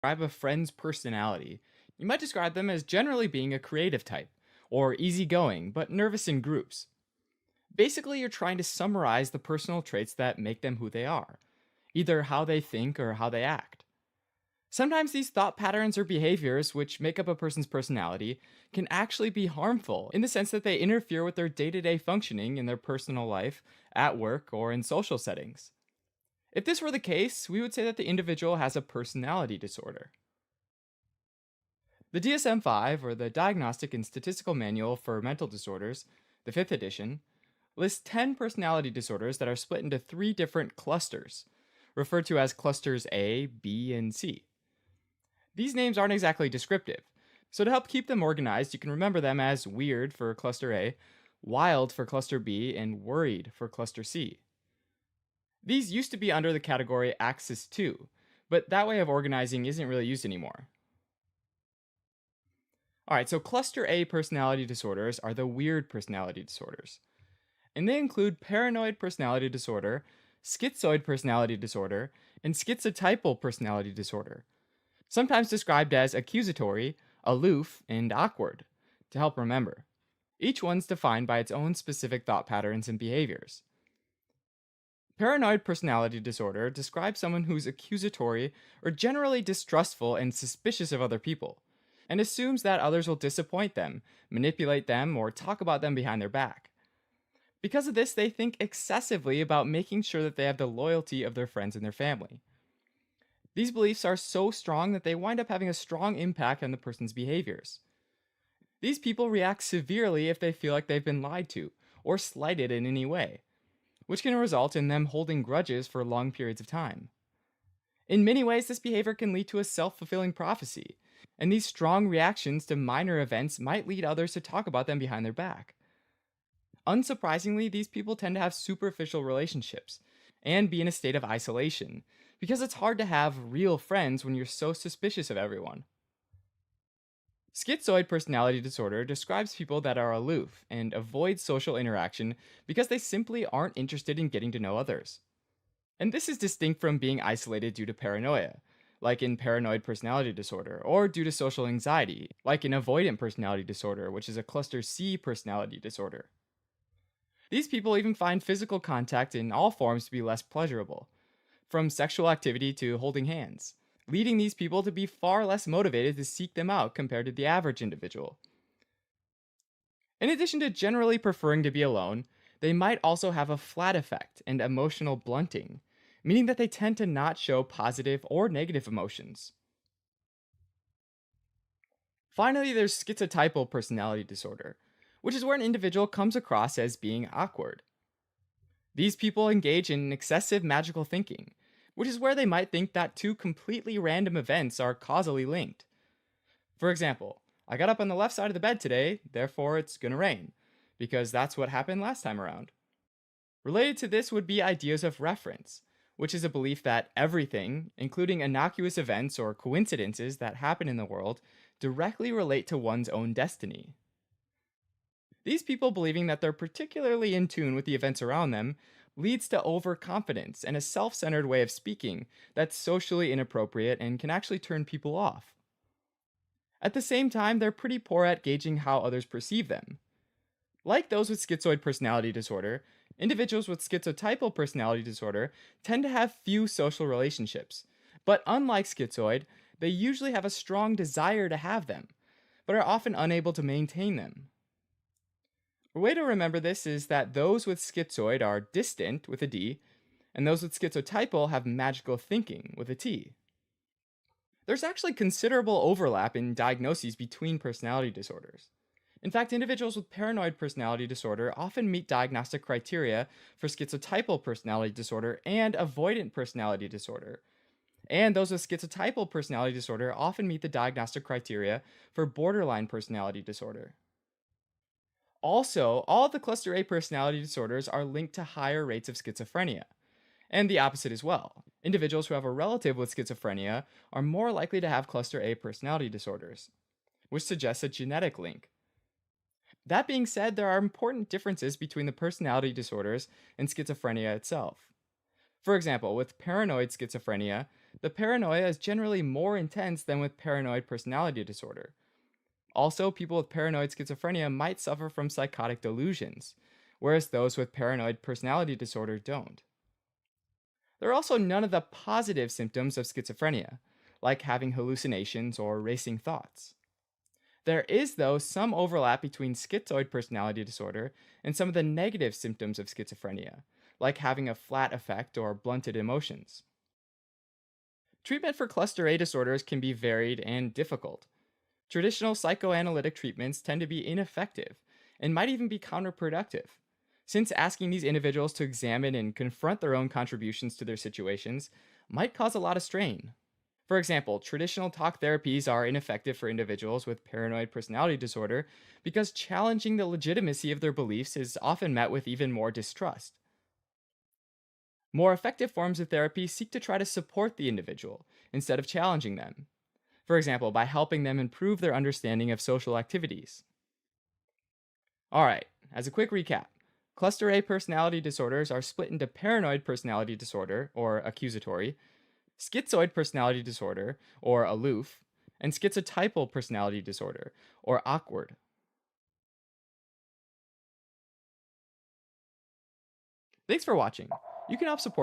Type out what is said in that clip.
Describe a friend's personality, you might describe them as generally being a creative type, or easygoing, but nervous in groups. Basically, you're trying to summarize the personal traits that make them who they are, either how they think or how they act. Sometimes these thought patterns or behaviors, which make up a person's personality, can actually be harmful in the sense that they interfere with their day to day functioning in their personal life, at work, or in social settings. If this were the case, we would say that the individual has a personality disorder. The DSM 5, or the Diagnostic and Statistical Manual for Mental Disorders, the 5th edition, lists 10 personality disorders that are split into three different clusters, referred to as clusters A, B, and C. These names aren't exactly descriptive, so to help keep them organized, you can remember them as weird for cluster A, wild for cluster B, and worried for cluster C. These used to be under the category Axis 2, but that way of organizing isn't really used anymore. Alright, so cluster A personality disorders are the weird personality disorders, and they include paranoid personality disorder, schizoid personality disorder, and schizotypal personality disorder, sometimes described as accusatory, aloof, and awkward, to help remember. Each one's defined by its own specific thought patterns and behaviors. Paranoid personality disorder describes someone who's accusatory or generally distrustful and suspicious of other people, and assumes that others will disappoint them, manipulate them, or talk about them behind their back. Because of this, they think excessively about making sure that they have the loyalty of their friends and their family. These beliefs are so strong that they wind up having a strong impact on the person's behaviors. These people react severely if they feel like they've been lied to or slighted in any way, which can result in them holding grudges for long periods of time. In many ways, this behavior can lead to a self fulfilling prophecy, and these strong reactions to minor events might lead others to talk about them behind their back. Unsurprisingly, these people tend to have superficial relationships and be in a state of isolation, because it's hard to have real friends when you're so suspicious of everyone. Schizoid personality disorder describes people that are aloof and avoid social interaction because they simply aren't interested in getting to know others. And this is distinct from being isolated due to paranoia, like in paranoid personality disorder, or due to social anxiety, like in avoidant personality disorder, which is a cluster C personality disorder. These people even find physical contact in all forms to be less pleasurable, from sexual activity to holding hands, leading these people to be far less motivated to seek them out compared to the average individual. In addition to generally preferring to be alone, they might also have a flat effect and emotional blunting, meaning that they tend to not show positive or negative emotions. Finally, there's schizotypal personality disorder, which is where an individual comes across as being awkward. These people engage in excessive magical thinking, which is where they might think that two completely random events are causally linked. For example, I got up on the left side of the bed today, therefore it's gonna rain, because that's what happened last time around. Related to this would be ideas of reference, which is a belief that everything, including innocuous events or coincidences that happen in the world, directly relate to one's own destiny. These people believing that they're particularly in tune with the events around them leads to overconfidence and a self centered way of speaking that's socially inappropriate and can actually turn people off. At the same time, they're pretty poor at gauging how others perceive them. Like those with schizoid personality disorder, individuals with schizotypal personality disorder tend to have few social relationships. But unlike schizoid, they usually have a strong desire to have them, but are often unable to maintain them. A way to remember this is that those with schizoid are distant with a D, and those with schizotypal have magical thinking with a T. There's actually considerable overlap in diagnoses between personality disorders. In fact, individuals with paranoid personality disorder often meet diagnostic criteria for schizotypal personality disorder and avoidant personality disorder. And those with schizotypal personality disorder often meet the diagnostic criteria for borderline personality disorder. Also, all of the cluster A personality disorders are linked to higher rates of schizophrenia, and the opposite as well. Individuals who have a relative with schizophrenia are more likely to have cluster A personality disorders, which suggests a genetic link. That being said, there are important differences between the personality disorders and schizophrenia itself. For example, with paranoid schizophrenia, the paranoia is generally more intense than with paranoid personality disorder. Also, people with paranoid schizophrenia might suffer from psychotic delusions, whereas those with paranoid personality disorder don't. There are also none of the positive symptoms of schizophrenia, like having hallucinations or racing thoughts. There is, though, some overlap between schizoid personality disorder and some of the negative symptoms of schizophrenia, like having a flat affect or blunted emotions. Treatment for cluster A disorders can be varied and difficult. Traditional psychoanalytic treatments tend to be ineffective and might even be counterproductive, since asking these individuals to examine and confront their own contributions to their situations might cause a lot of strain. For example, traditional talk therapies are ineffective for individuals with paranoid personality disorder because challenging the legitimacy of their beliefs is often met with even more distrust. More effective forms of therapy seek to try to support the individual instead of challenging them. For example, by helping them improve their understanding of social activities. All right, as a quick recap, cluster A personality disorders are split into paranoid personality disorder, or accusatory, schizoid personality disorder, or aloof, and schizotypal personality disorder, or awkward. Thanks for watching. You can help support